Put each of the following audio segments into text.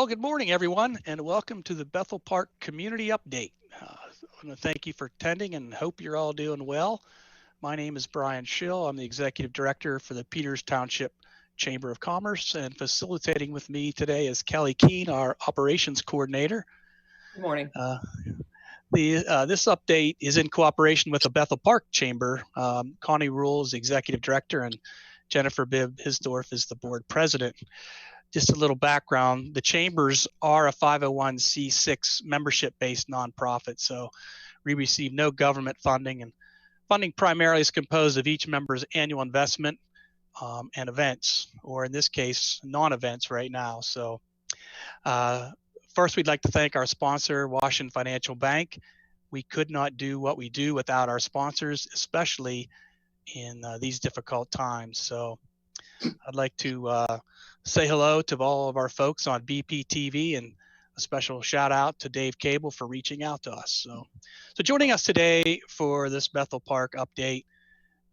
Well, good morning, everyone, and welcome to the Bethel Park Community Update. I want to thank you for attending and hope you're all doing well. My name is Brian Schill. I'm the Executive Director for the Peters Township Chamber of Commerce, and facilitating with me today is Kelly Keene, our Operations Coordinator. Good morning. This update is in cooperation with the Bethel Park Chamber. Connie Rule is the Executive Director, and Jennifer Bibb Hisdorf is the Board President. Just a little background, the chambers are a 501c6 membership-based nonprofit, so we receive no government funding, and funding primarily is composed of each member's annual investment and events, or in this case, non-events right now. So first, we'd like to thank our sponsor, Washington Financial Bank. We could not do what we do without our sponsors, especially in these difficult times. So I'd like to say hello to all of our folks on BPTV, and a special shout out to Dave Cable for reaching out to us. So joining us today for this Bethel Park update,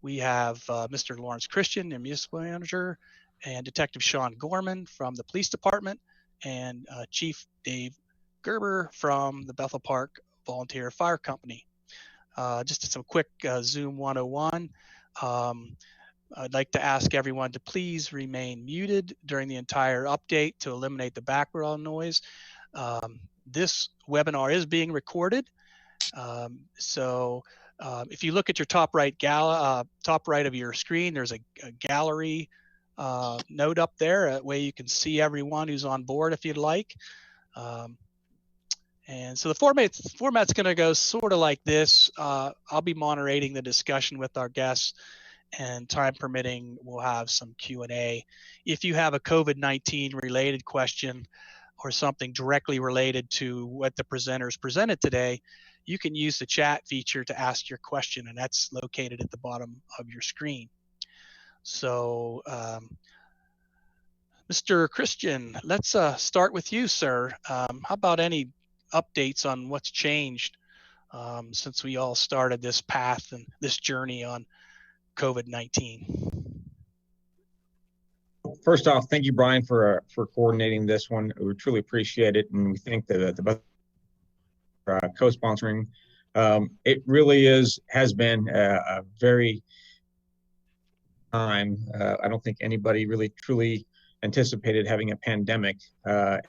we have Mr. Lawrence Christian, the municipal manager, and Detective Sean Gorman from the police department, and Chief Dave Gerber from the Bethel Park Volunteer Fire Company. Just some quick Zoom 101. I'd like to ask everyone to please remain muted during the entire update to eliminate the background noise. This webinar is being recorded. If you look at your top right of your screen, there's a gallery note up there, a way you can see everyone who's on board if you'd like. And so the format's going to go sort of like this. I'll be moderating the discussion with our guests, and time permitting, we'll have some Q&A. If you have a COVID-19 related question or something directly related to what the presenters presented today, you can use the chat feature to ask your question, and that's located at the bottom of your screen. So, Mr. Christian, let's start with you, sir. How about any updates on what's changed since we all started this path and this journey on COVID-19? First off, thank you, Brian, for coordinating this one. We truly appreciate it, and we think that the co-sponsoring, it really has been a very time. I don't think anybody really truly anticipated having a pandemic, but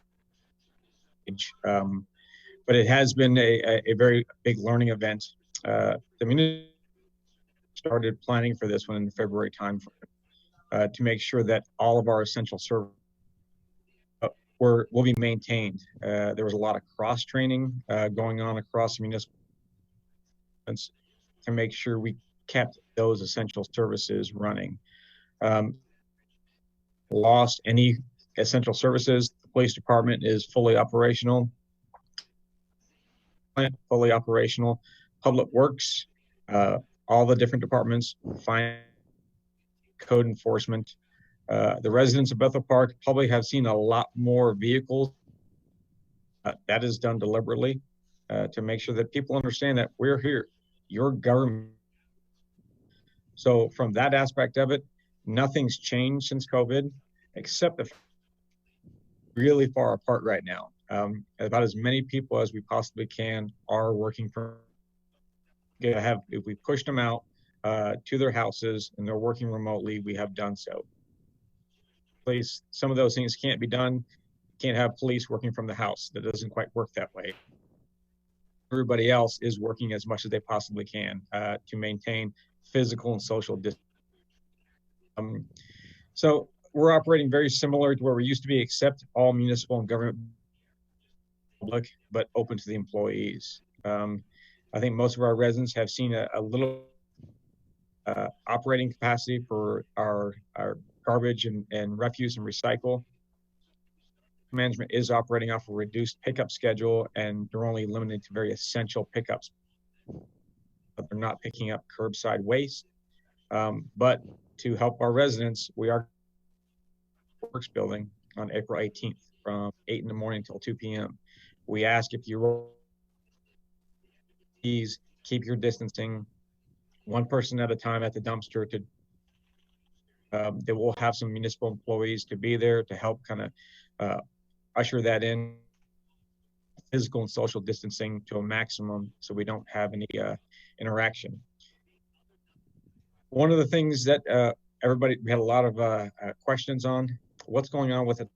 it has been a very big learning event. The community started planning for this one in the February timeframe to make sure that all of our essential services will be maintained. There was a lot of cross-training going on across the municipal to make sure we kept those essential services running. Lost any essential services, the police department is fully operational. Public Works, all the different departments, finance, code enforcement. The residents of Bethel Park probably have seen a lot more vehicles. That is done deliberately to make sure that people understand that we're here, your government. So from that aspect of it, nothing's changed since COVID, except the really far apart right now. About as many people as we possibly can are working from. If we pushed them out to their houses and they're working remotely, we have done so. Some of those things can't be done. Can't have police working from the house. That doesn't quite work that way. Everybody else is working as much as they possibly can to maintain physical and social distance. So we're operating very similar to where we used to be, except all municipal and government public, but open to the employees. I think most of our residents have seen a little operating capacity for our garbage and refuse and recycle. Management is operating off a reduced pickup schedule, and they're only limited to very essential pickups. But they're not picking up curbside waste. But to help our residents, we are Works building on April 18th from 8 in the morning till 2 p.m. We ask if you please keep your distancing, one person at a time at the dumpster. They will have some municipal employees to be there to help kind of usher that in, physical and social distancing to a maximum so we don't have any interaction. One of the things that we had a lot of questions on, what's going on with it.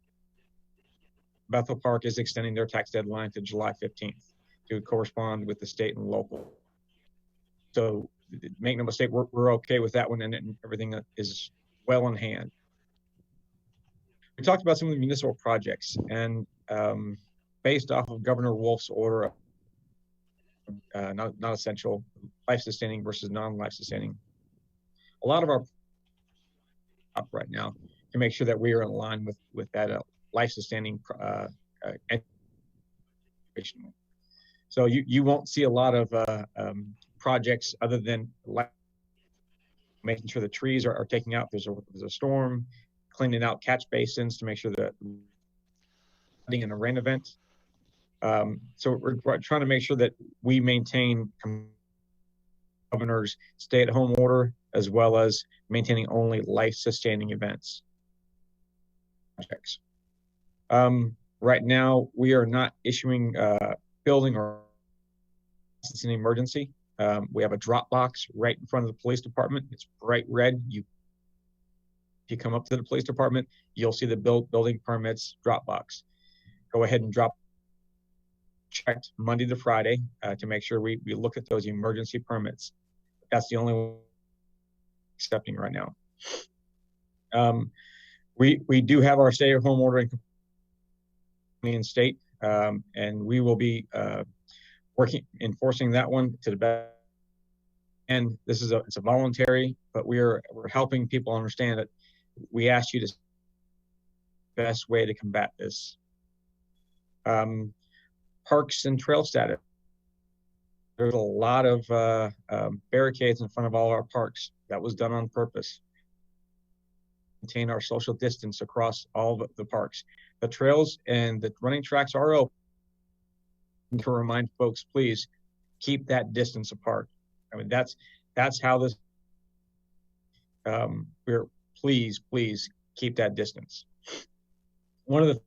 Bethel Park is extending their tax deadline to July 15th to correspond with the state and local. So make no mistake, we're okay with that one, and everything is well in hand. We talked about some of the municipal projects, and based off of Governor Wolf's order, not essential, life-sustaining versus non-life-sustaining, a lot of our up right now to make sure that we are in line with that life-sustaining so you won't see a lot of projects other than making sure the trees are taken out. There's a storm, cleaning out catch basins to make sure that in a rain event. So we're trying to make sure that we maintain governor's stay-at-home order as well as maintaining only life-sustaining events. Projects. Right now, we are not issuing building or it's an emergency. We have a drop box right in front of the police department. It's bright red. If you come up to the police department, you'll see the building permits drop box. Go ahead and drop checked Monday to Friday to make sure we look at those emergency permits. That's the only one accepting right now. We do have our stay-at-home order in state, and we will be enforcing that one to the best. And this is it's a voluntary, but we're helping people understand that we ask you to best way to combat this. Parks and trail status. There's a lot of barricades in front of all our parks. That was done on purpose. Maintain our social distance across all the parks. The trails and the running tracks are open. To remind folks, please keep that distance apart. I mean, that's how this. Please keep that distance. One of the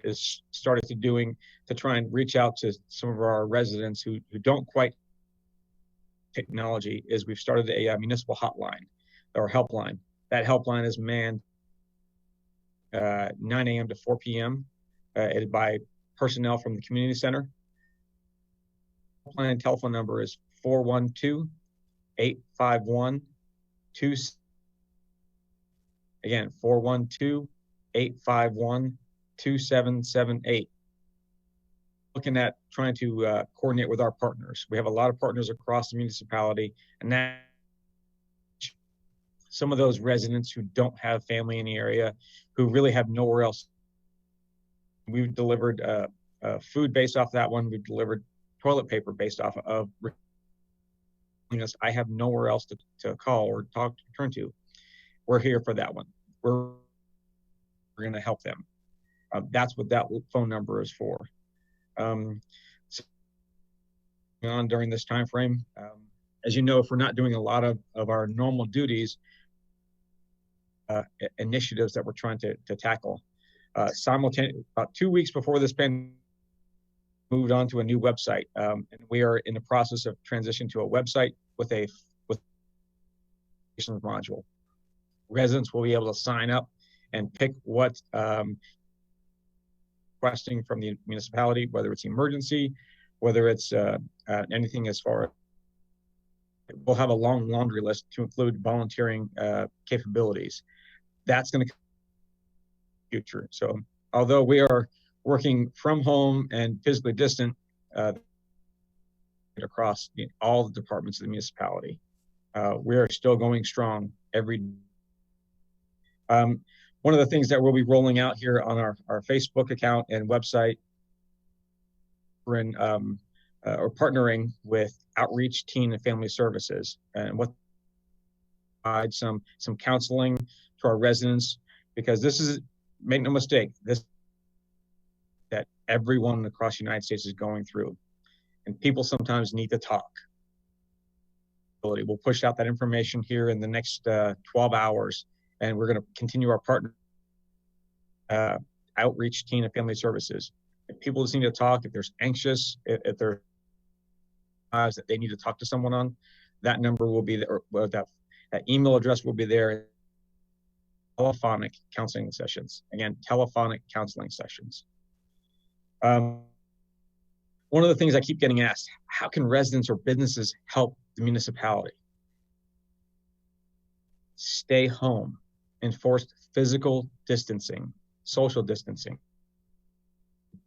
is started to try and reach out to some of our residents who don't quite technology is we've started a municipal hotline or helpline. That helpline is manned 9 a.m. to 4 p.m. By personnel from the community center. Helpline telephone number is 412-851-2. Again, 412-851-2778. Looking at trying to coordinate with our partners. We have a lot of partners across the municipality, and that some of those residents who don't have family in the area, who really have nowhere else. We've delivered food based off that one. We've delivered toilet paper based off of. I have nowhere else to call or turn to. We're here for that one. We're going to help them. That's what that phone number is for. So on during this time frame, as you know, if we're not doing a lot of our normal duties, initiatives that we're trying to tackle. Simultaneously, about 2 weeks before this pandemic, moved on to a new website, and we are in the process of transition to a website with a module. Residents will be able to sign up and pick what requesting from the municipality, whether it's emergency, whether it's anything as far as. We'll have a long laundry list to include volunteering capabilities. That's going to future. So although we are working from home and physically distant across all the departments of the municipality, we are still going strong every day. One of the things that we'll be rolling out here on our Facebook account and website, we're in or partnering with Outreach Teen and Family Services, and what provide some counseling to our residents, because this is, make no mistake, this that everyone across the United States is going through, and people sometimes need to talk. We'll push out that information here in the next 12 hours, and we're going to continue our partner outreach team of family services. If people just need to talk, if they're anxious, if they're that they need to talk to someone on, that number will be there, or that email address will be there. Telephonic counseling sessions. Again, telephonic counseling sessions. One of the things I keep getting asked, how can residents or businesses help the municipality? Stay home, enforce physical distancing, social distancing.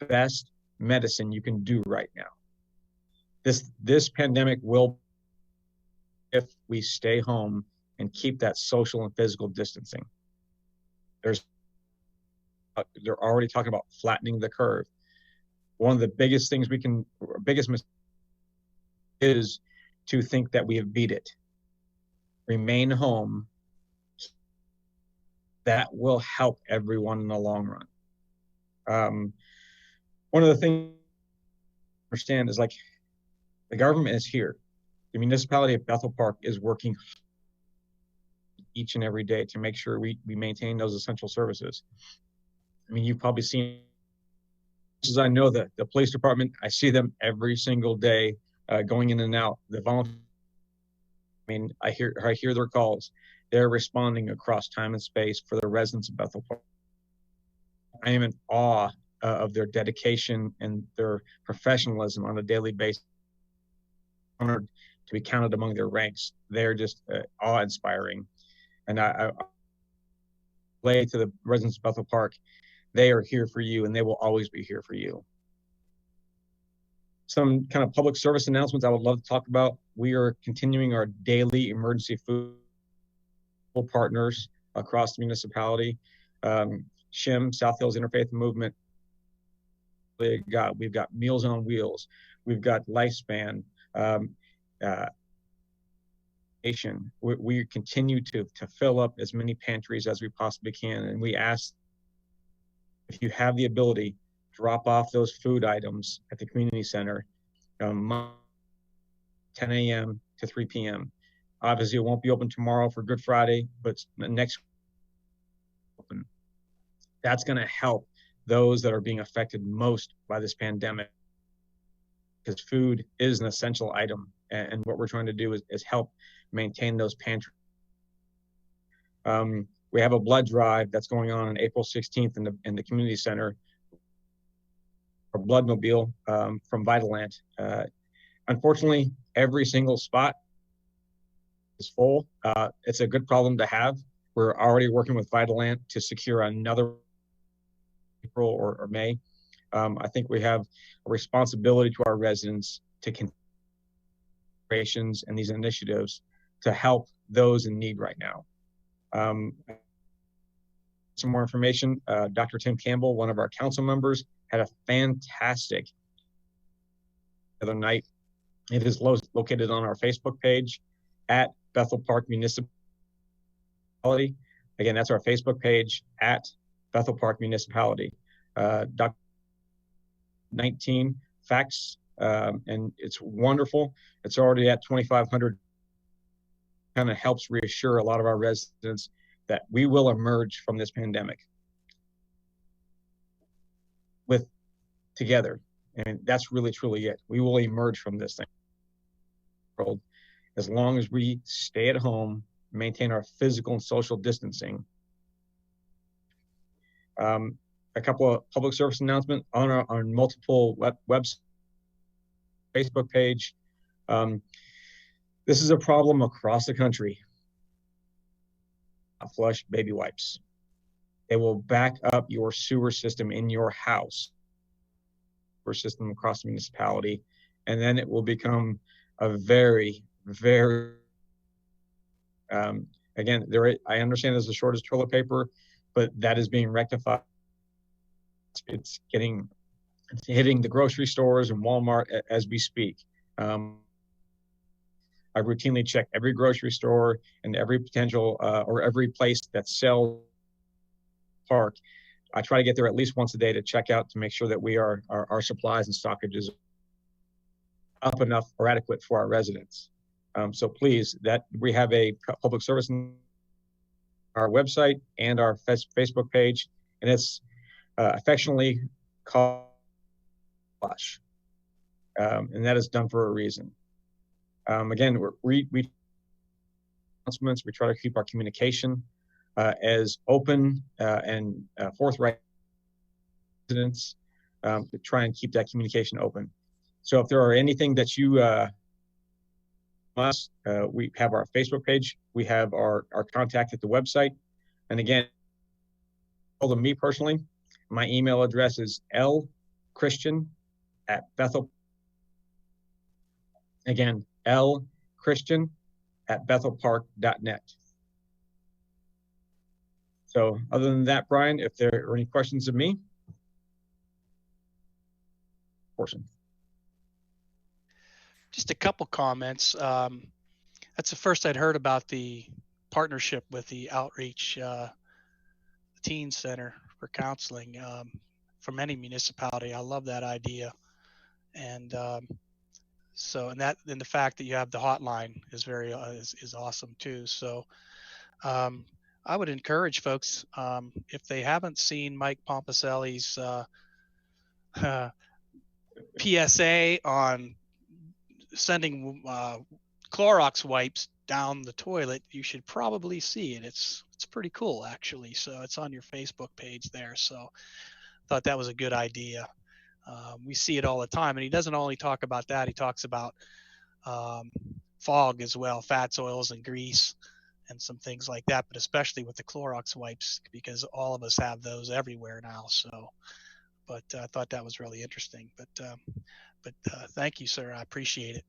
Best medicine you can do right now. This pandemic will, if we stay home and keep that social and physical distancing. They're already talking about flattening the curve. One of the biggest things biggest mistake is to think that we have beat it. Remain home. That will help everyone in the long run. One of the things I understand is, like, the government is here. The municipality of Bethel Park is working each and every day to make sure we maintain those essential services. I mean, you've probably seen, as I know, that the police department, I see them every single day going in and out. The volunteers, I mean, I hear their calls. They're responding across time and space for the residents of Bethel Park. I am in awe of their dedication and their professionalism on a daily basis. Honored to be counted among their ranks. They're just awe-inspiring. And I lay to the residents of Bethel Park, they are here for you, and they will always be here for you. Some kind of public service announcements I would love to talk about. We are continuing our daily emergency food partners across the municipality. SHIM, South Hills Interfaith Movement. We've got Meals on Wheels. We've got Lifespan. We continue to fill up as many pantries as we possibly can, and we ask, if you have the ability, drop off those food items at the community center 10 a.m. to 3 p.m. Obviously, it won't be open tomorrow for Good Friday, but next open. That's going to help those that are being affected most by this pandemic, because food is an essential item, and what we're trying to do is help maintain those pantries. We have a blood drive that's going on April 16th in the community center, a blood mobile from Vitalant. Unfortunately, every single spot is full. It's a good problem to have. We're already working with Vitalant to secure another April or May. I think we have a responsibility to our residents to continue and these initiatives to help those in need right now. Some more information. Dr. Tim Campbell, one of our council members, had a fantastic the other night. It is located on our Facebook page at Bethel Park Municipality. Again, that's our Facebook page at Bethel Park Municipality. Dr. 19 facts, and it's wonderful. It's already at 2,500. Kind of helps reassure a lot of our residents that we will emerge from this pandemic together. And that's really, truly it. We will emerge from this thing as long as we stay at home, maintain our physical and social distancing. A couple of public service announcements on our multiple websites, Facebook page. This is a problem across the country. Flush baby wipes. They will back up your sewer system in your house, sewer system across the municipality, and then it will become a very, very, again, I understand there's a shortage of toilet paper, but that is being rectified. It's hitting the grocery stores and Walmart as we speak. I routinely check every grocery store and every potential or every place that sells park. I try to get there at least once a day to check out to make sure that our supplies and stockages up enough or adequate for our residents. So please, that we have a public service on our website and our Facebook page, and it's affectionately called Flush. And that is done for a reason. Again, we announcements. We try to keep our communication as open and forthright residents to try and keep that communication open. So if there are anything that you we have our Facebook page, we have our contact at the website, and again, to me personally, my email address is lchristian@Bethel. Again, lchristian@bethelpark.net. So other than that, Brian, if there are any questions of me, portion. Just a couple comments. That's the first I'd heard about the partnership with the Outreach Teen Center for Counseling from any municipality. I love that idea. And so, and the fact that you have the hotline is very is awesome too. So I would encourage folks, if they haven't seen Mike Pompicelli's PSA on sending Clorox wipes down the toilet, you should probably see it. It's pretty cool, actually. So it's on your Facebook page there. So I thought that was a good idea. We see it all the time, and he doesn't only talk about that. He talks about fog as well, fats, oils, and grease, and some things like that, but especially with the Clorox wipes, because all of us have those everywhere now. So, but I thought that was really interesting. But thank you, sir. I appreciate it.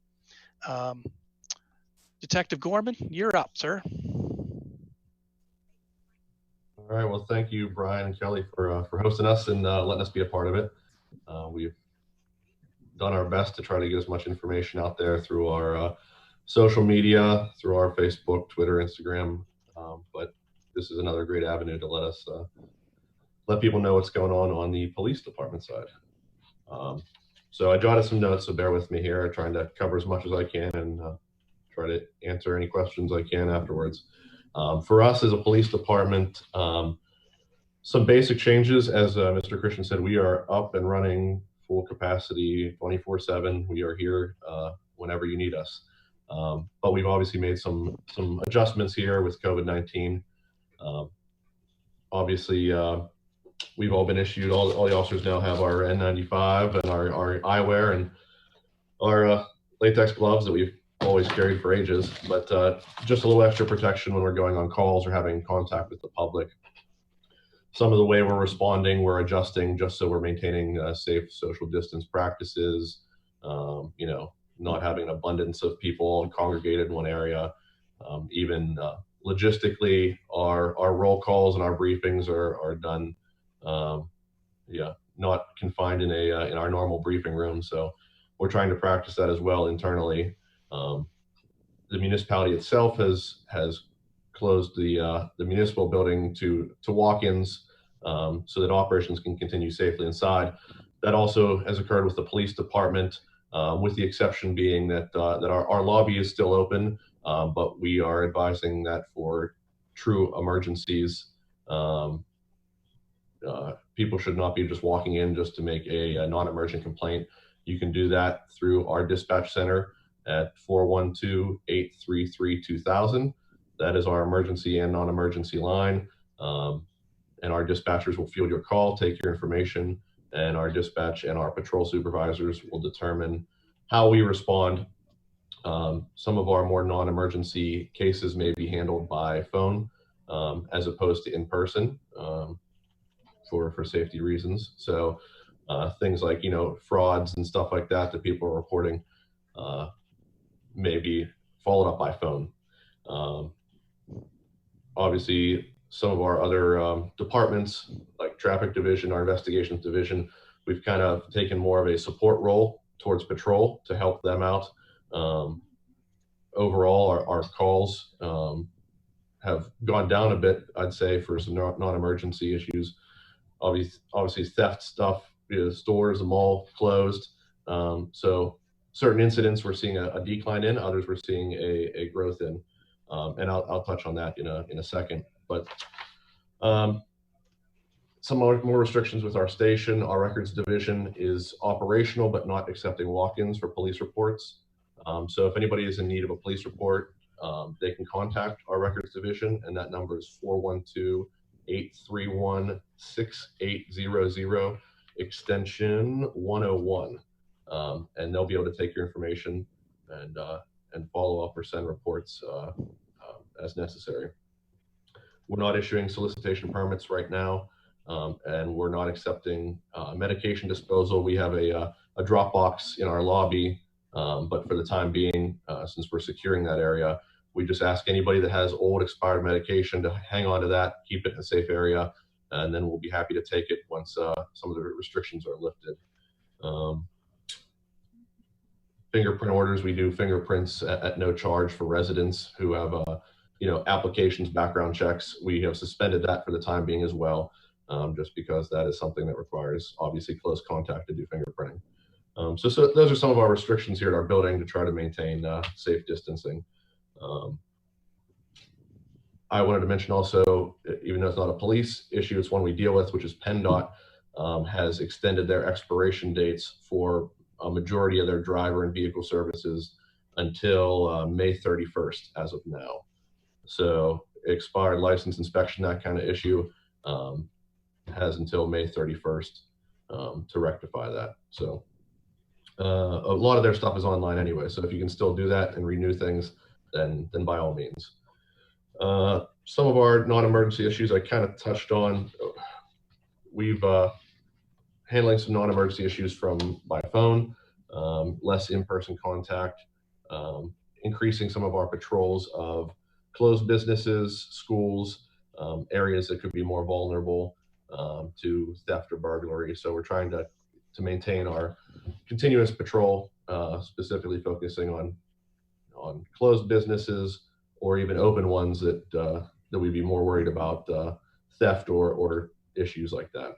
Detective Gorman, you're up, sir. All right. Well, thank you, Brian and Kelly, for hosting us and letting us be a part of it. We've done our best to try to get as much information out there through our social media, through our Facebook, Twitter, Instagram. But this is another great avenue to let us let people know what's going on the police department side. So I jotted some notes, so bear with me here. I'm trying to cover as much as I can and try to answer any questions I can afterwards. For us as a police department, some basic changes, as Mr. Christian said, we are up and running full capacity 24/7. We are here whenever you need us. But we've obviously made some adjustments here with COVID-19. Obviously, we've all been issued, all the officers now have our N95 and our eyewear and our latex gloves that we've always carried for ages, but just a little extra protection when we're going on calls or having contact with the public. Some of the way we're responding, we're adjusting just so we're maintaining safe social distance practices, you know, not having an abundance of people congregated in one area. Even logistically, our roll calls and our briefings are done, not confined in our normal briefing room. So we're trying to practice that as well internally. The municipality itself has closed the municipal building to walk-ins so that operations can continue safely inside. That also has occurred with the police department, with the exception being that our lobby is still open, but we are advising that for true emergencies, people should not be just walking in just to make a non-emergent complaint. You can do that through our dispatch center at 412-833-2000. That is our emergency and non-emergency line. And our dispatchers will field your call, take your information, and our dispatch and our patrol supervisors will determine how we respond. Some of our more non-emergency cases may be handled by phone as opposed to in person for safety reasons. So things like, you know, frauds and stuff like that that people are reporting may be followed up by phone. Obviously, some of our other departments, like traffic division, our investigations division, we've kind of taken more of a support role towards patrol to help them out. Overall, our calls have gone down a bit, I'd say, for some non-emergency issues. Obviously theft stuff, stores, the mall closed. So certain incidents we're seeing a decline in, others we're seeing a growth in. And I'll touch on that in a second. But some more restrictions with our station. Our records division is operational, but not accepting walk-ins for police reports. So if anybody is in need of a police report, they can contact our records division, and that number is 412-831-6800, extension 101. And they'll be able to take your information and follow up or send reports as necessary. We're not issuing solicitation permits right now, and we're not accepting medication disposal. We have a drop box in our lobby, but for the time being, since we're securing that area, we just ask anybody that has old expired medication to hang on to that, keep it in a safe area, and then we'll be happy to take it once some of the restrictions are lifted. Fingerprint orders, we do fingerprints at no charge for residents who have applications, background checks. We have suspended that for the time being as well, just because that is something that requires obviously close contact to do fingerprinting. So those are some of our restrictions here at our building to try to maintain safe distancing. I wanted to mention also, even though it's not a police issue, it's one we deal with, which is PennDOT has extended their expiration dates for a majority of their driver and vehicle services until May 31st as of now. So expired license inspection, that kind of issue, has until May 31st to rectify that. So a lot of their stuff is online anyway. So if you can still do that and renew things, then by all means. Some of our non-emergency issues I kind of touched on. We've handling some non-emergency issues by phone, less in-person contact, increasing some of our patrols of closed businesses, schools, areas that could be more vulnerable to theft or burglary. So we're trying to maintain our continuous patrol, specifically focusing on closed businesses or even open ones that we'd be more worried about theft or issues like that.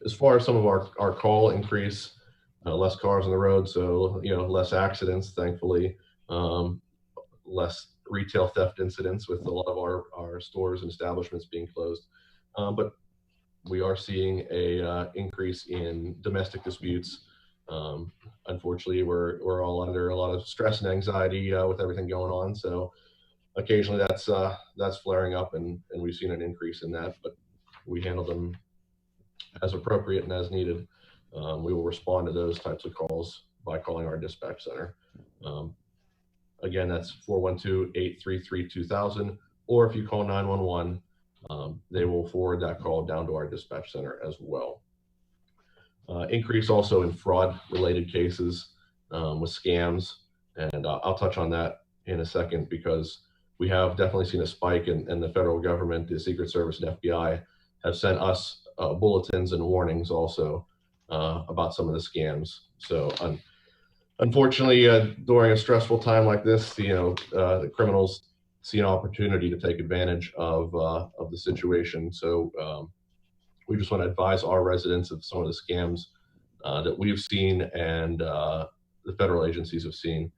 As far as some of our call increase, less cars on the road, so less accidents, thankfully, less retail theft incidents with a lot of our stores and establishments being closed. But we are seeing a increase in domestic disputes. Unfortunately, we're all under a lot of stress and anxiety with everything going on. So occasionally that's flaring up, and we've seen an increase in that. But we handle them as appropriate and as needed. We will respond to those types of calls by calling our dispatch center. Again, that's 412-833-2000, or if you call 911, they will forward that call down to our dispatch center as well. Increase also in fraud-related cases with scams, and I'll touch on that in a second, because we have definitely seen a spike, and the federal government, the Secret Service and FBI have sent us bulletins and warnings also about some of the scams. So unfortunately, during a stressful time like this, the criminals see an opportunity to take advantage of the situation. So we just want to advise our residents of some of the scams that we've seen and the federal agencies have seen.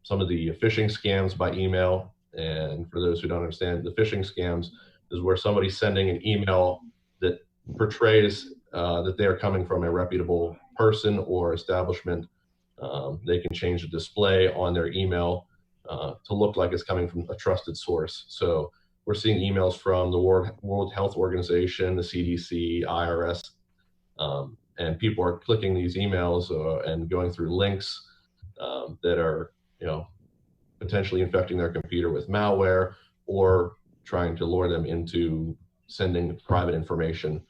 Some of the phishing scams by email, and for those who don't understand, the phishing scams is where somebody's sending an email that portrays that they are coming from a reputable person or establishment. They can change the display on their email to look like it's coming from a trusted source. So we're seeing emails from the World Health Organization, the CDC, IRS, and people are clicking these emails and going through links that are, potentially infecting their computer with malware, or trying to lure them into sending private information,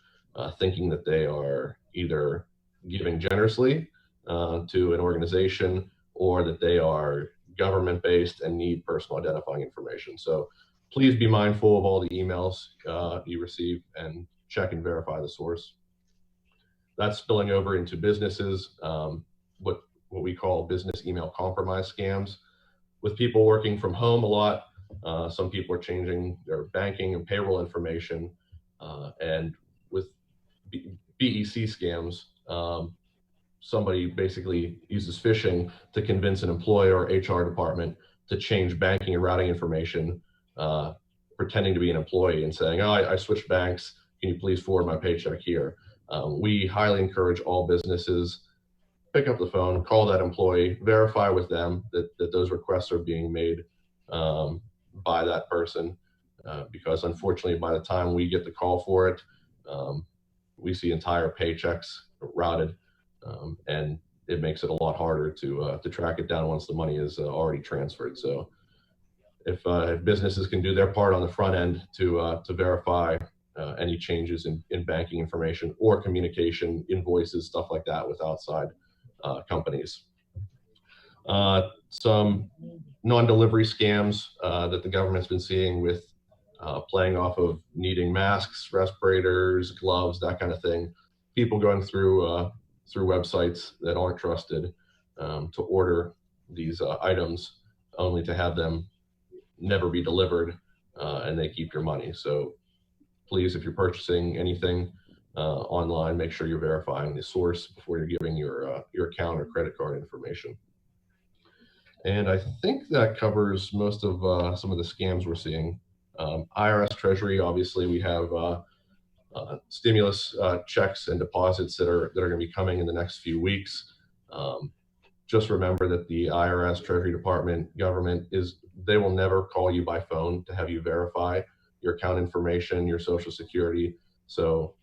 thinking that they are either giving generously to an organization, or that they are government-based and need personal identifying information. So please be mindful of all the emails you receive and check and verify the source. That's spilling over into businesses, what we call business email compromise scams. With people working from home a lot, some people are changing their banking and payroll information, and with BEC scams, somebody basically uses phishing to convince an employer or HR department to change banking and routing information pretending to be an employee and saying, oh, I switched banks. Can you please forward my paycheck here? We highly encourage all businesses, pick up the phone, call that employee, verify with them that those requests are being made by that person. Because unfortunately, by the time we get the call for it, we see entire paychecks routed, and it makes it a lot harder to track it down once the money is already transferred. So if businesses can do their part on the front end to verify any changes in banking information or communication, invoices, stuff like that with outside companies. Some non-delivery scams that the government's been seeing with playing off of needing masks, respirators, gloves, that kind of thing. People going through websites that aren't trusted to order these items, only to have them never be delivered, and they keep your money. So please, if you're purchasing anything online, make sure you're verifying the source before you're giving your account or credit card information. And I think that covers most of some of the scams we're seeing. IRS Treasury, obviously, we have stimulus checks and deposits that are going to be coming in the next few weeks. Just remember that the IRS, Treasury Department, government they will never call you by phone to have you verify your account information, your Social Security. So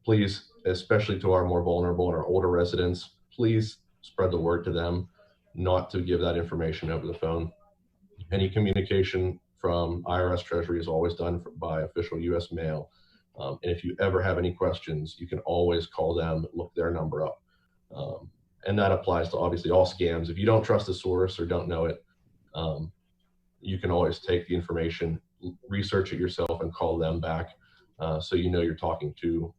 please, especially to our more vulnerable and our older residents, please spread the word to them not to give that information over the phone. Any communication from IRS Treasury is always done by official U.S. mail. And if you ever have any questions, you can always call them, look their number up. And that applies to obviously all scams. If you don't trust the source or don't know it, you can always take the information, research it yourself, and call them back so you know you're talking to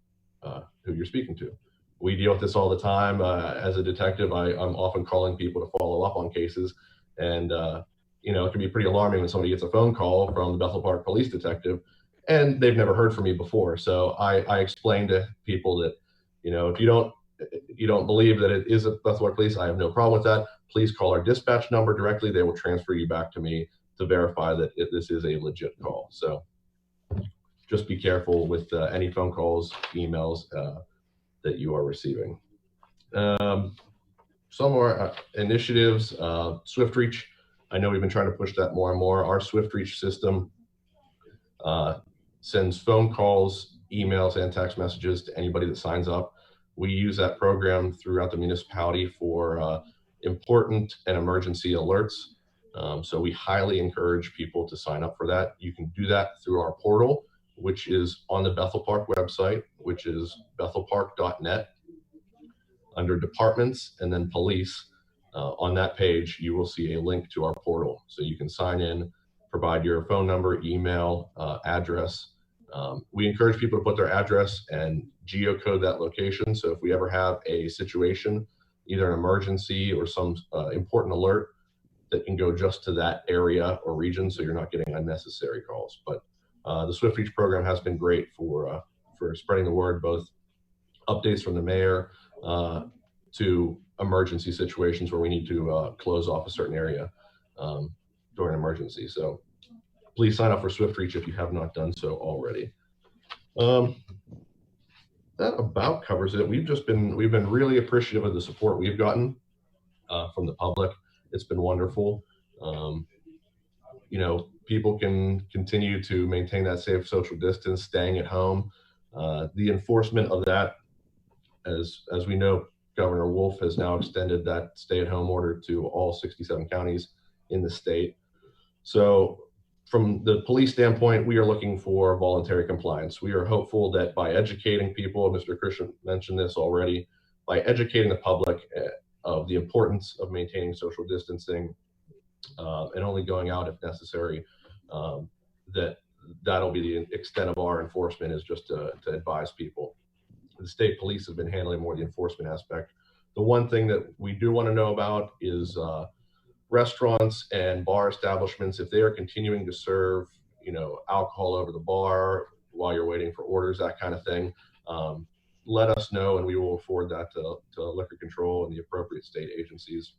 who you're speaking to. We deal with this all the time. As a detective, I'm often calling people to follow up on cases, and it can be pretty alarming when somebody gets a phone call from the Bethel Park police detective and they've never heard from me before. So I explain to people that, if you don't believe that it is a Bethel Park police, I have no problem with that. Please call our dispatch number directly. They will transfer you back to me to verify that this is a legit call. So just be careful with any phone calls, emails that you are receiving. Some more initiatives, SwiftReach. I know we've been trying to push that more and more. Our SwiftReach system sends phone calls, emails, and text messages to anybody that signs up. We use that program throughout the municipality for important and emergency alerts. So we highly encourage people to sign up for that. You can do that through our portal, which is on the Bethel Park website, which is bethelpark.net. Under departments and then police, on that page, you will see a link to our portal. So you can sign in, provide your phone number, email, address. We encourage people to put their address and geocode that location. So if we ever have a situation, either an emergency or some important alert, that can go just to that area or region, so you're not getting unnecessary calls. But the SwiftReach program has been great for spreading the word, both updates from the mayor to emergency situations where we need to close off a certain area during an emergency. So please sign up for SwiftReach if you have not done so already. That about covers it. We've been really appreciative of the support we've gotten from the public. It's been wonderful. People can continue to maintain that safe social distance, staying at home. The enforcement of that, as we know, Governor Wolf has now extended that stay-at-home order to all 67 counties in the state. So from the police standpoint, we are looking for voluntary compliance. We are hopeful that by educating people, Mr. Christian mentioned this already, by educating the public of the importance of maintaining social distancing and only going out if necessary, that'll be the extent of our enforcement, is just to advise people. The state police have been handling more the enforcement aspect. The one thing that we do want to know about is restaurants and bar establishments. If they are continuing to serve, alcohol over the bar while you're waiting for orders, that kind of thing, let us know and we will forward that to liquor control and the appropriate state agencies.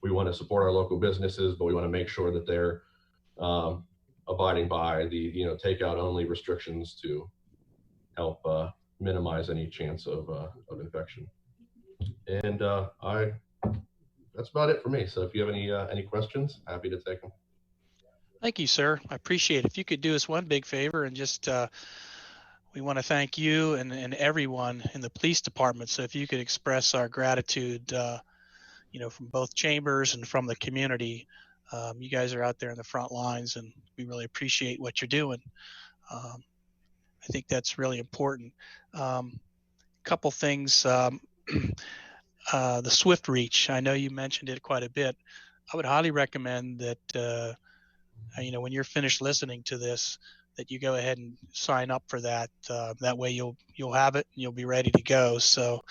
We want to support our local businesses, but we want to make sure that they're abiding by the takeout only restrictions to help minimize any chance of infection. And that's about it for me. So if you have any questions, happy to take them. Thank you, sir. I appreciate it. If you could do us one big favor and just we want to thank you and everyone in the police department. So if you could express our gratitude, from both chambers and from the community. You guys are out there in the front lines, and we really appreciate what you're doing. I think that's really important. Couple things. The Swift Reach. I know you mentioned it quite a bit. I would highly recommend that when you're finished listening to this, that you go ahead and sign up for that. That way you'll have it and you'll be ready to go. So,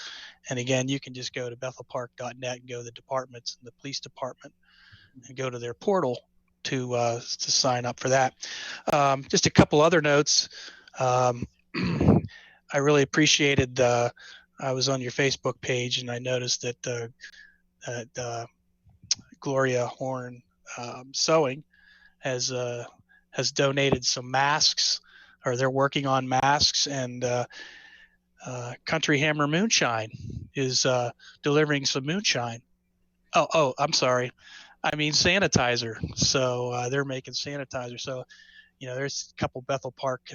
and again, you can just go to bethelpark.net and go to the departments and the police department and go to their portal to sign up for that. Just a couple other notes. I really appreciated I was on your Facebook page and I noticed that Gloria Horn Sewing has donated some masks, or they're working on masks, and Country Hammer Moonshine is delivering some moonshine. Oh, I'm sorry. I mean sanitizer. So they're making sanitizer. So, there's a couple Bethel Park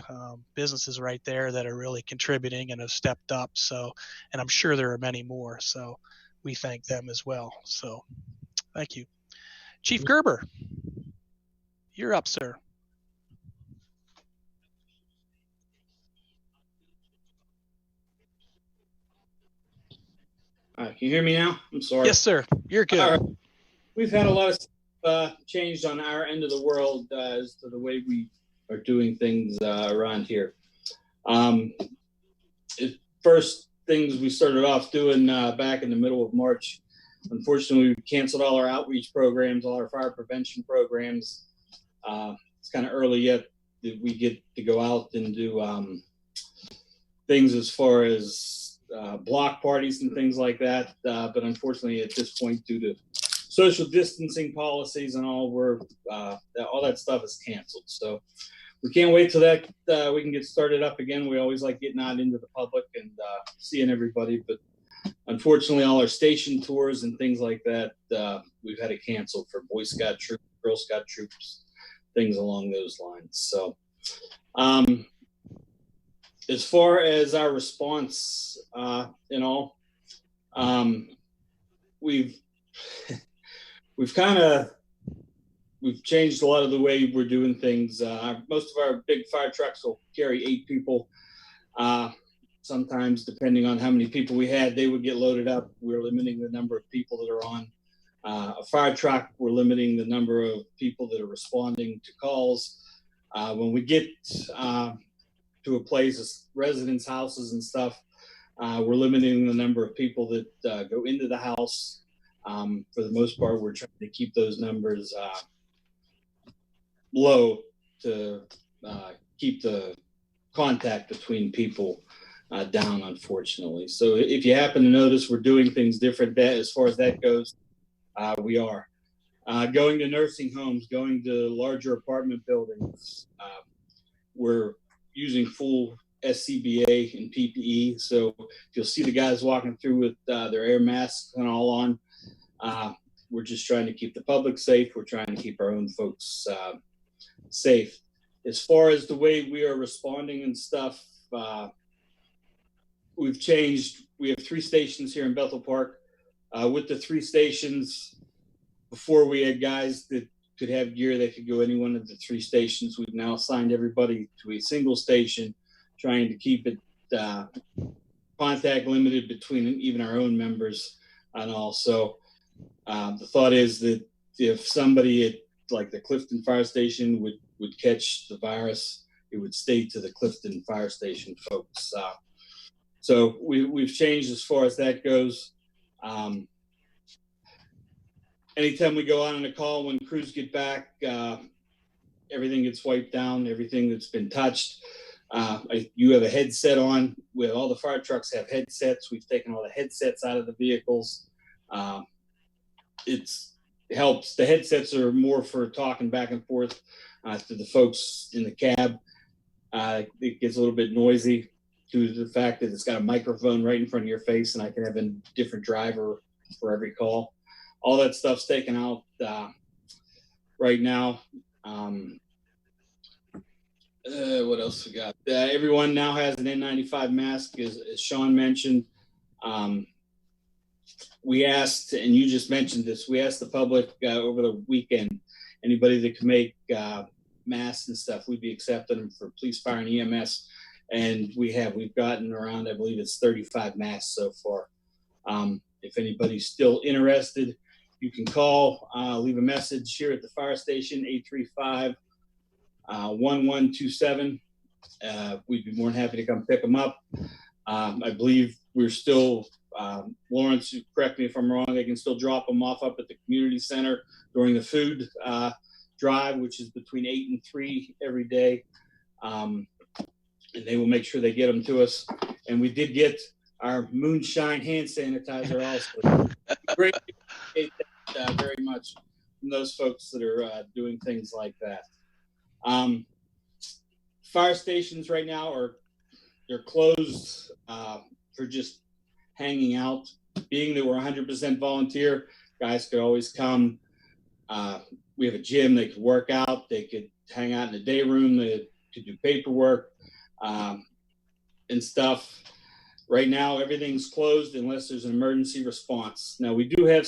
businesses right there that are really contributing and have stepped up. So, and I'm sure there are many more. So we thank them as well. So thank you. Chief Gerber, you're up, sir. Can you hear me now? I'm sorry. Yes, sir. You're good. All right. We've had a lot of stuff changed on our end of the world as to the way we are doing things around here. First things we started off doing back in the middle of March. Unfortunately, we canceled all our outreach programs, all our fire prevention programs. It's kind of early yet that we get to go out and do things as far as block parties and things like that. But unfortunately, at this point, due to social distancing policies and all, all that stuff is canceled. So we can't wait till that we can get started up again. We always like getting out into the public and seeing everybody. But unfortunately, all our station tours and things like that, we've had to cancel for Boy Scout troops, Girl Scout troops, things along those lines. So as far as our response and all, we've changed a lot of the way we're doing things. Most of our big fire trucks will carry 8 people. Sometimes, depending on how many people we had, they would get loaded up. We're limiting the number of people that are on a fire truck. We're limiting the number of people that are responding to calls. When we get to a place, residents' houses and stuff, we're limiting the number of people that go into the house. For the most part, we're trying to keep those numbers low to keep the contact between people down, unfortunately. So if you happen to notice we're doing things different as far as that goes, we are. Going to nursing homes, going to larger apartment buildings, we're using full SCBA and PPE. So you'll see the guys walking through with their air masks and all on. We're just trying to keep the public safe. We're trying to keep our own folks safe. As far as the way we are responding and stuff, we've changed. We have 3 stations here in Bethel Park. With the 3 stations, before we had guys that could have gear that could go any one of the 3 stations. We've now assigned everybody to a single station, trying to keep it contact limited between even our own members and all. So the thought is that if somebody at like the Clifton Fire Station would catch the virus, it would stay to the Clifton Fire Station folks. So we've changed as far as that goes. Anytime we go out on a call, when crews get back, everything gets wiped down, everything that's been touched. You have a headset on. All the fire trucks have headsets. We've taken all the headsets out of the vehicles. It's helps. The headsets are more for talking back and forth to the folks in the cab. It gets a little bit noisy due to the fact that it's got a microphone right in front of your face, and I can have a different driver for every call. All that stuff's taken out right now. What else we got? Everyone now has an N95 mask, as Sean mentioned. We asked, and you just mentioned this, we asked the public over the weekend, anybody that can make masks and stuff, we'd be accepting them for police, fire, and EMS. And we've gotten around, I believe it's 35 masks so far. If anybody's still interested, you can call, leave a message here at the fire station, 835-1127. We'd be more than happy to come pick them up. I believe we're still, Lawrence, correct me if I'm wrong, they can still drop them off up at the community center during the food drive, which is between 8 and 3 every day. And they will make sure they get them to us. And we did get our moonshine hand sanitizer also. Great, appreciate that very much from those folks that are doing things like that. Fire stations right now they're closed for just hanging out. Being that we're 100% volunteer, guys could always come. We have a gym, they could work out, they could hang out in the day room, they could do paperwork and stuff. Right now, everything's closed unless there's an emergency response. Now, we do have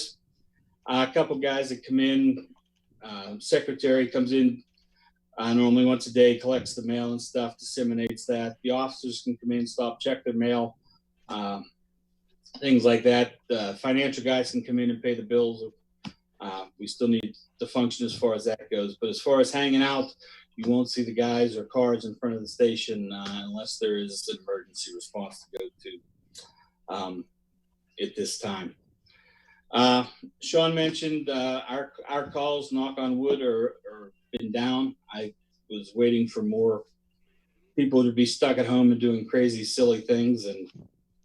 a couple guys that come in. Secretary comes in normally once a day, collects the mail and stuff, disseminates that. The officers can come in, stop, check their mail, things like that. Financial guys can come in and pay the bills. We still need to function as far as that goes. But as far as hanging out, you won't see the guys or cars in front of the station unless there is an emergency response to go to at this time. Sean mentioned our calls, knock on wood, are been down. I was waiting for more people to be stuck at home and doing crazy, silly things. And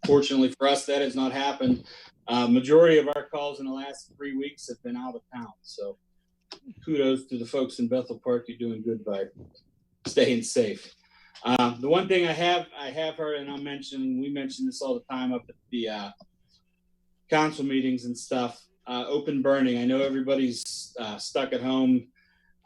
fortunately for us, that has not happened. Majority of our calls in the last 3 weeks have been out of town. So kudos to the folks in Bethel Park. You're doing good by staying safe. The one thing I have heard, and we mention this all the time up at the council meetings and stuff, open burning. I know everybody's stuck at home.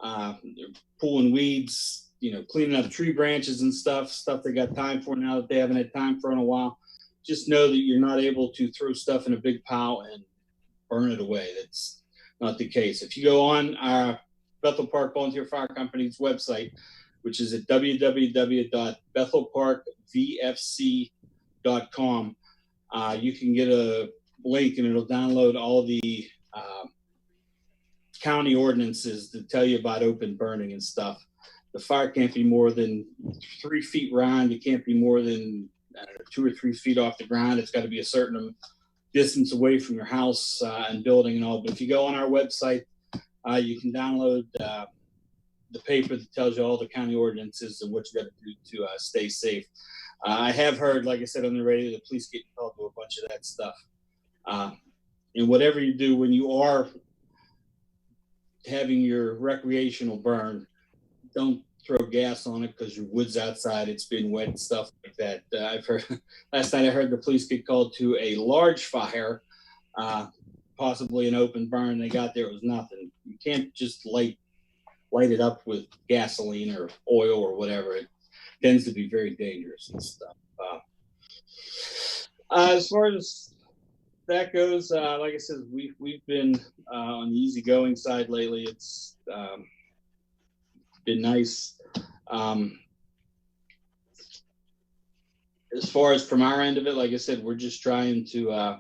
They're pulling weeds, cleaning up tree branches and stuff they got time for now that they haven't had time for in a while. Just know that you're not able to throw stuff in a big pile and burn it away. That's not the case. If you go on our Bethel Park Volunteer Fire Company's website, which is at www.bethelparkvfc.com, you can get a link and it'll download all the county ordinances that tell you about open burning and stuff. The fire can't be more than 3 feet round. It can't be more than 2 or 3 feet off the ground. It's got to be a certain distance away from your house and building and all. But if you go on our website, you can download the paper that tells you all the county ordinances and what you got to do to stay safe. I have heard, like I said on the radio, the police get called to a bunch of that stuff. And whatever you do when you are having your recreational burn, don't throw gas on it because your wood's outside, it's been wet and stuff like that. I've heard last night I heard the police get called to a large fire, possibly an open burn. They got there, it was nothing. You can't just light it up with gasoline or oil or whatever. It tends to be very dangerous and stuff. As far as that goes, like I said, we've been on the easygoing side lately. It's been nice. As far as from our end of it, like I said, we're just trying to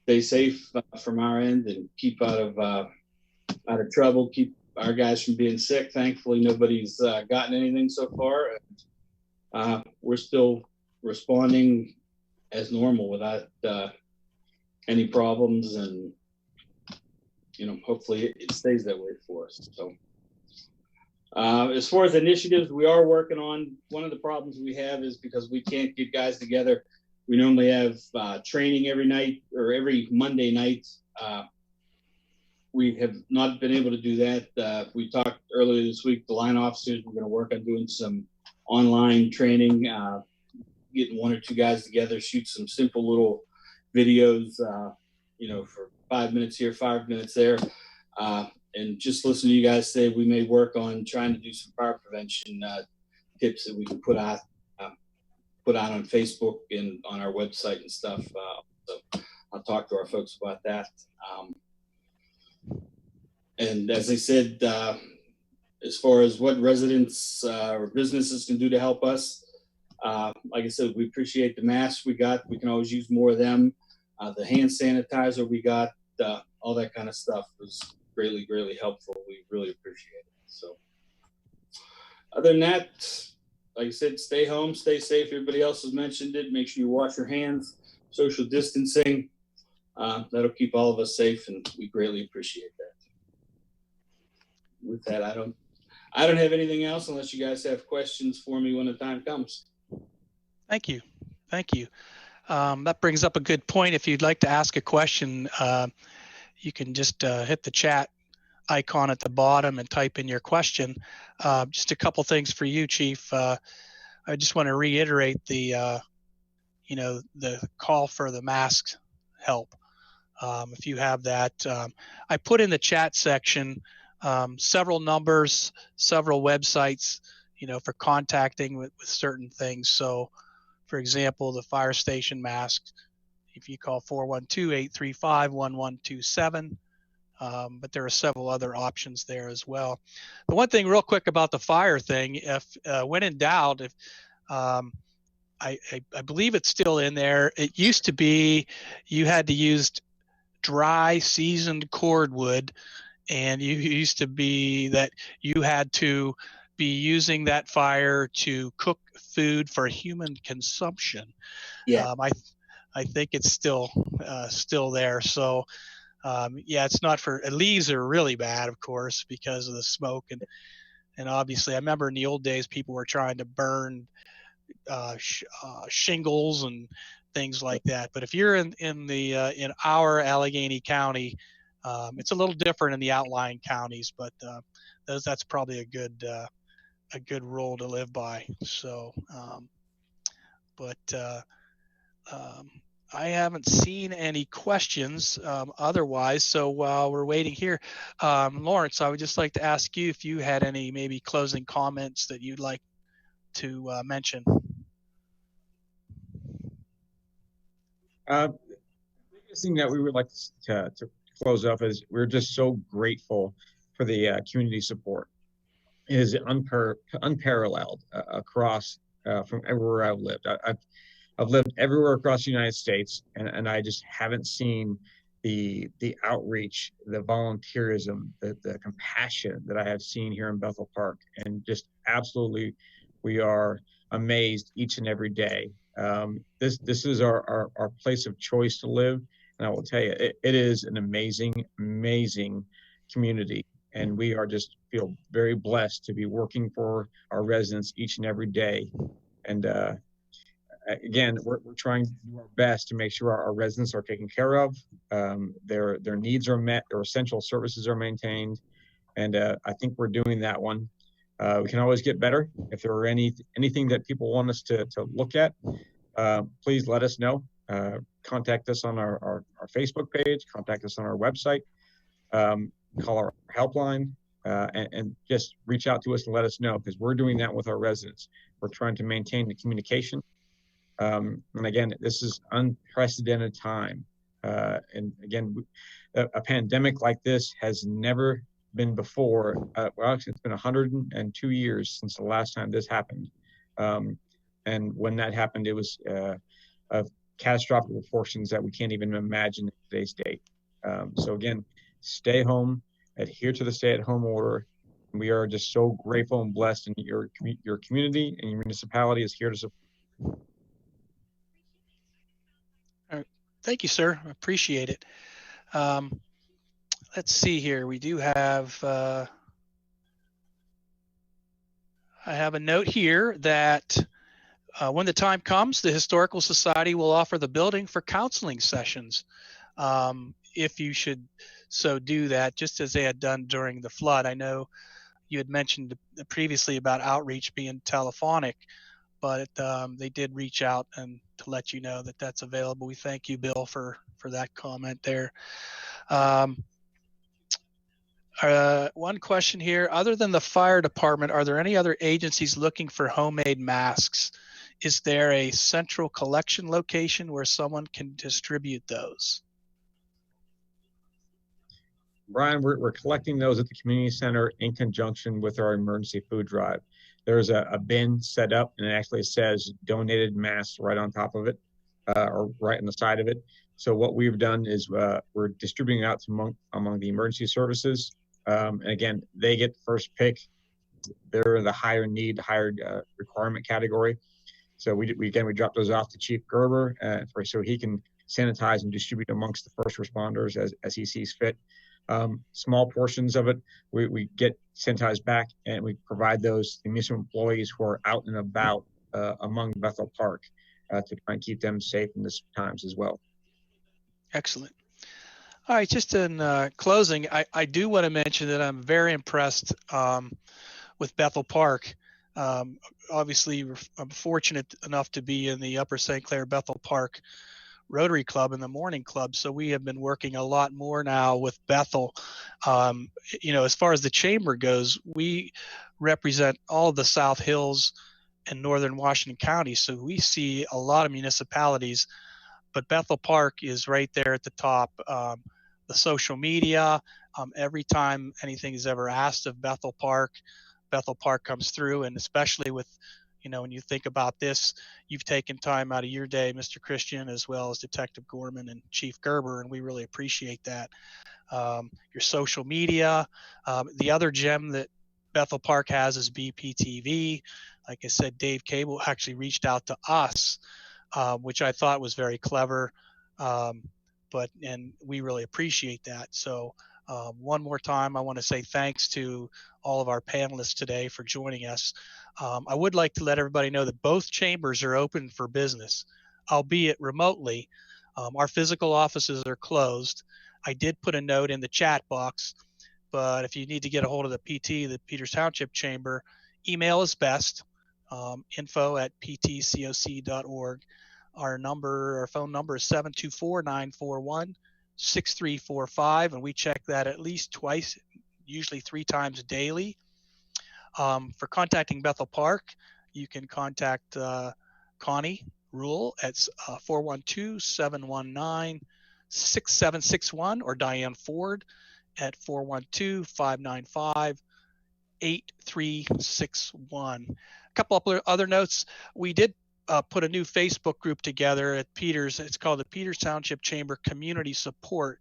stay safe from our end and keep out of trouble, keep our guys from being sick. Thankfully, nobody's gotten anything so far. And, we're still responding as normal without any problems, and hopefully it stays that way for us. So. As far as initiatives, we are working on. One of the problems we have is because we can't get guys together. We normally have training every night or every Monday night we have not been able to do that. We talked earlier this week, the line officers were going to work on doing some online training, getting 1 or 2 guys together, shoot some simple little videos, for 5 minutes here, 5 minutes there. And just listen to you guys say, we may work on trying to do some fire prevention tips that we can put out on Facebook and on our website and stuff. So I'll talk to our folks about that. And as I said, as far as what residents or businesses can do to help us, like I said, we appreciate the masks we got. We can always use more of them. The hand sanitizer we got, all that kind of stuff was greatly, greatly helpful. We really appreciate it. So other than that, like I said, stay home, stay safe. Everybody else has mentioned it. Make sure you wash your hands, social distancing. That'll keep all of us safe, and we greatly appreciate that. With that, I don't have anything else unless you guys have questions for me when the time comes. Thank you. That brings up a good point. If you'd like to ask a question, you can just hit the chat icon at the bottom and type in your question. Just a couple things for you, Chief. I just want to reiterate the call for the mask help. If you have that, I put in the chat section several numbers, several websites, for contacting with certain things. So, for example, the fire station mask, if you call 412-835-1127, but there are several other options there as well. The one thing real quick about the fire thing, if when in doubt, if I believe it's still in there. It used to be you had to use dry seasoned cordwood, and you used to be that you had to be using that fire to cook food for human consumption. Yeah. I think it's still there. So it's not for, leaves are really bad, of course, because of the smoke, and obviously I remember in the old days people were trying to burn shingles and things like that. But if you're in our Allegheny County, it's a little different in the outlying counties, but that's probably a good rule to live by. So, I haven't seen any questions otherwise. So while we're waiting here, Lawrence, I would just like to ask you if you had any maybe closing comments that you'd like to mention. The biggest thing that we would like to close up is we're just so grateful for the community support. It is unparalleled across from everywhere I've lived. I've lived everywhere across the United States, and I just haven't seen the outreach, the volunteerism, the compassion that I have seen here in Bethel Park. And just absolutely, we are amazed each and every day. This is our place of choice to live. And I will tell you, it is an amazing community. And we are just feel very blessed to be working for our residents each and every day. And again, we're trying to do our best to make sure our residents are taken care of, their needs are met, their essential services are maintained, and I think we're doing that one. We can always get better. If there are anything that people want us to look at, please let us know. Contact us on our Facebook page, contact us on our website, call our helpline, and just reach out to us and let us know, because we're doing that with our residents. We're trying to maintain the communication. And again, this is unprecedented time. And again, a pandemic like this has never been before. Well, actually, it's been 102 years since the last time this happened. And when that happened, it was of catastrophic proportions that we can't even imagine in today's date. So again, stay home, adhere to the stay-at-home order. We are just so grateful and blessed, and your community and your municipality is here to support. All right. Thank you, sir. I appreciate it. Let's see here. We do have, I have a note here that when the time comes, the Historical Society will offer the building for counseling sessions. if you should so do that, just as they had done during the flood. I know you had mentioned previously about outreach being telephonic, but they did reach out and to let you know that that's available. We thank you, Bill, for that comment there. One question here, other than the fire department, are there any other agencies looking for homemade masks? Is there a central collection location where someone can distribute those? Brian, we're collecting those at the community center in conjunction with our emergency food drive. There's a bin set up, and it actually says donated masks right on top of it, or right on the side of it. So what we've done is we're distributing it out to among the emergency services. And again, they get first pick. They're in the higher need, higher requirement category. So we drop those off to Chief Gerber so he can sanitize and distribute amongst the first responders as he sees fit. Small portions of it we get sanitized back, and we provide those to municipal employees who are out and about among Bethel Park to try and keep them safe in this times as well. Excellent. All right, just in closing, I do want to mention that I'm very impressed with Bethel Park. Obviously, I'm fortunate enough to be in the Upper St. Clair Bethel Park Rotary Club and the Morning Club, so we have been working a lot more now with Bethel. As far as the chamber goes, we represent all of the South Hills and Northern Washington County, so we see a lot of municipalities, but Bethel Park is right there at the top. The social media, every time anything is ever asked of Bethel Park comes through, and especially with, when you think about this, you've taken time out of your day, Mr. Christian, as well as Detective Gorman and Chief Gerber, and we really appreciate that. Your social media, the other gem that Bethel Park has is BPTV. Like I said, Dave Cable actually reached out to us, which I thought was very clever, and we really appreciate that. So one more time, I want to say thanks to all of our panelists today for joining us. I would like to let everybody know that both chambers are open for business, albeit remotely. Our physical offices are closed. I did put a note in the chat box, but if you need to get a hold of the PT, the Peters Township Chamber, email is best, info@ptcoc.org. Our phone number is 724-941-6345, and we check that at least twice, usually 3 times daily. For contacting Bethel Park, you can contact Connie Rule at 412-719-6761, or Diane Ford at 412-595-8361. A couple of other notes. We did put a new Facebook group together at Peters. It's called the Peters Township Chamber Community Support,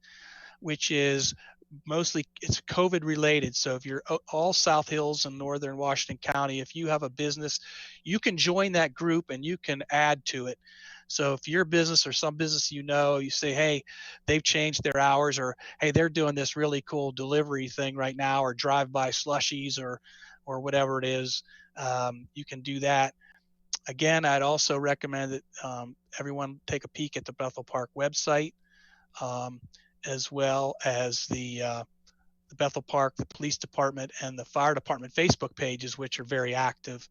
which is it's COVID related. So if you're all South Hills and Northern Washington County, if you have a business, you can join that group and you can add to it. So if your business or some business, you say, hey, they've changed their hours, or hey, they're doing this really cool delivery thing right now, or drive-by slushies, or whatever it is, you can do that. Again, I'd also recommend that everyone take a peek at the Bethel Park website, as well as the Bethel Park, the police department, and the fire department Facebook pages, which are very active.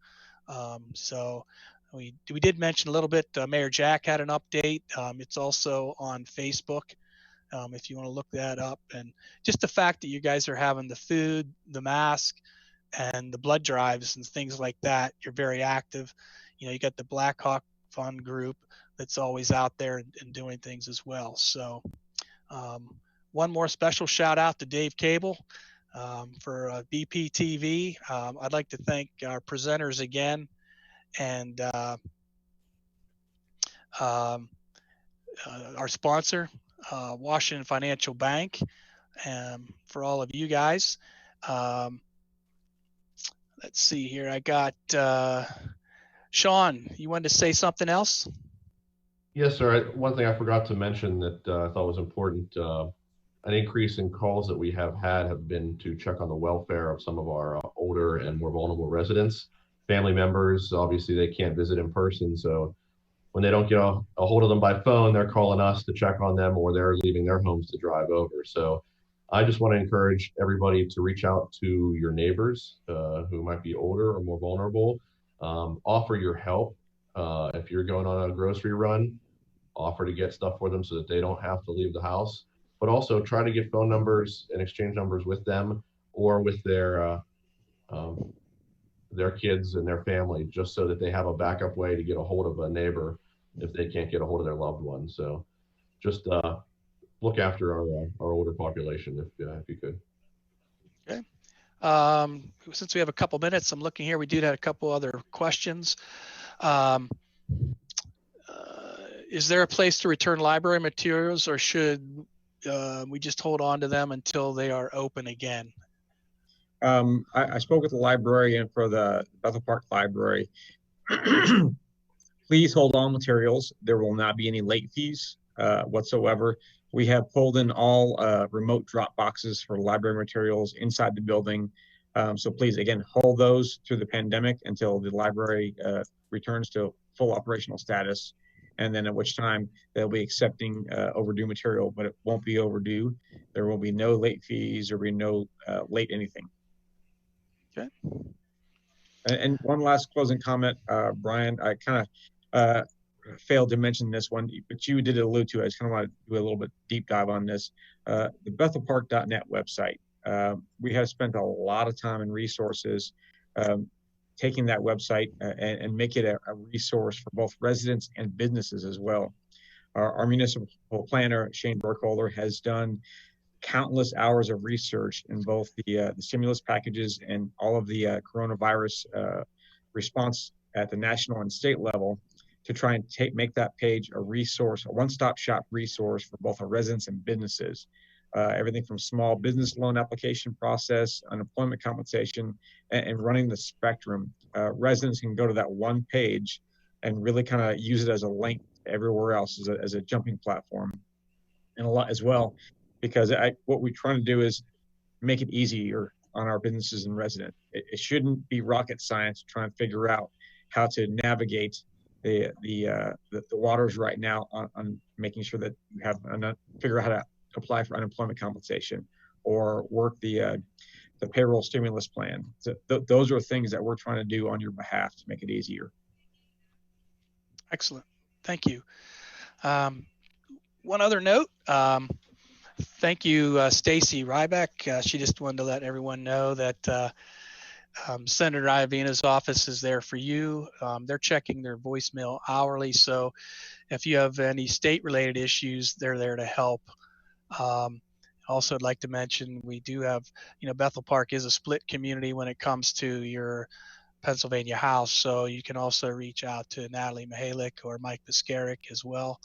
So we did mention a little bit, Mayor Jack had an update. It's also on Facebook if you want to look that up. And just the fact that you guys are having the food, the mask, and the blood drives and things like that, you're very active. You got the Black Hawk Fund group that's always out there and doing things as well. So one more special shout out to Dave Cable for BPTV. I'd like to thank our presenters again, and our sponsor, Washington Financial Bank, for all of you guys. Let's see here. I got Sean, you wanted to say something else? Yes, sir. One thing I forgot to mention that I thought was important, an increase in calls that we have been to check on the welfare of some of our older and more vulnerable residents. Family members, obviously they can't visit in person, so when they don't get a hold of them by phone, they're calling us to check on them, or they're leaving their homes to drive over. So I just want to encourage everybody to reach out to your neighbors who might be older or more vulnerable. Offer your help. If you're going on a grocery run, offer to get stuff for them so that they don't have to leave the house. But also try to get phone numbers and exchange numbers with them or with their kids and their family, just so that they have a backup way to get a hold of a neighbor if they can't get a hold of their loved one. So just look after our older population if you could. Okay. Since we have a couple minutes, I'm looking here. We did have a couple other questions. Is there a place to return library materials, or should we just hold on to them until they are open again? I spoke with the librarian for the Bethel Park Library. Please hold on materials. There will not be any late fees whatsoever. We have pulled in all remote drop boxes for library materials inside the building. So please, again, hold those through the pandemic until the library returns to full operational status. And then at which time they'll be accepting overdue material, but it won't be overdue. There will be no late fees or be no late anything. Okay. And one last closing comment, Brian, I kind of failed to mention this one, but you did allude to it. I just kind of want to do a little bit deep dive on this. The BethelPark.net website. We have spent a lot of time and resources taking that website and make it a resource for both residents and businesses as well. Our municipal planner, Shane Burkholder, has done countless hours of research in both the stimulus packages and all of the coronavirus response at the national and state level to try and make that page a resource, a one-stop shop resource for both our residents and businesses. Everything from small business loan application process, unemployment compensation, and running the spectrum. Residents can go to that one page and really kind of use it as a link everywhere else as a jumping platform. And a lot as well, because what we're trying to do is make it easier on our businesses and residents. It shouldn't be rocket science to try and figure out how to navigate the waters right now on making sure that you have figure out how to apply for unemployment compensation or work the payroll stimulus plan. So those are things that we're trying to do on your behalf to make it easier. Excellent. Thank you. One other note. Thank you, Stacy Ryback. She just wanted to let everyone know that Senator Iovina's office is there for you. They're checking their voicemail hourly. So if you have any state-related issues, they're there to help. Also, I'd like to mention we do have, Bethel Park is a split community when it comes to your Pennsylvania House. So you can also reach out to Natalie Mihalik or Mike Piskarik as well.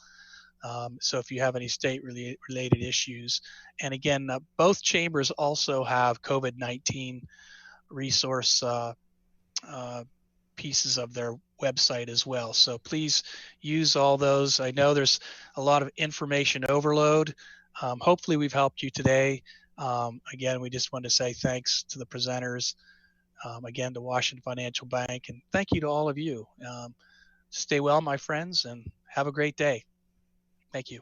So if you have any state-related issues, and again, both chambers also have COVID-19 resource pieces of their website as well. So please use all those. I know there's a lot of information overload. Hopefully we've helped you today. Again, we just want to say thanks to the presenters, again, to Washington Financial Bank, and thank you to all of you. Stay well, my friends, and have a great day. Thank you.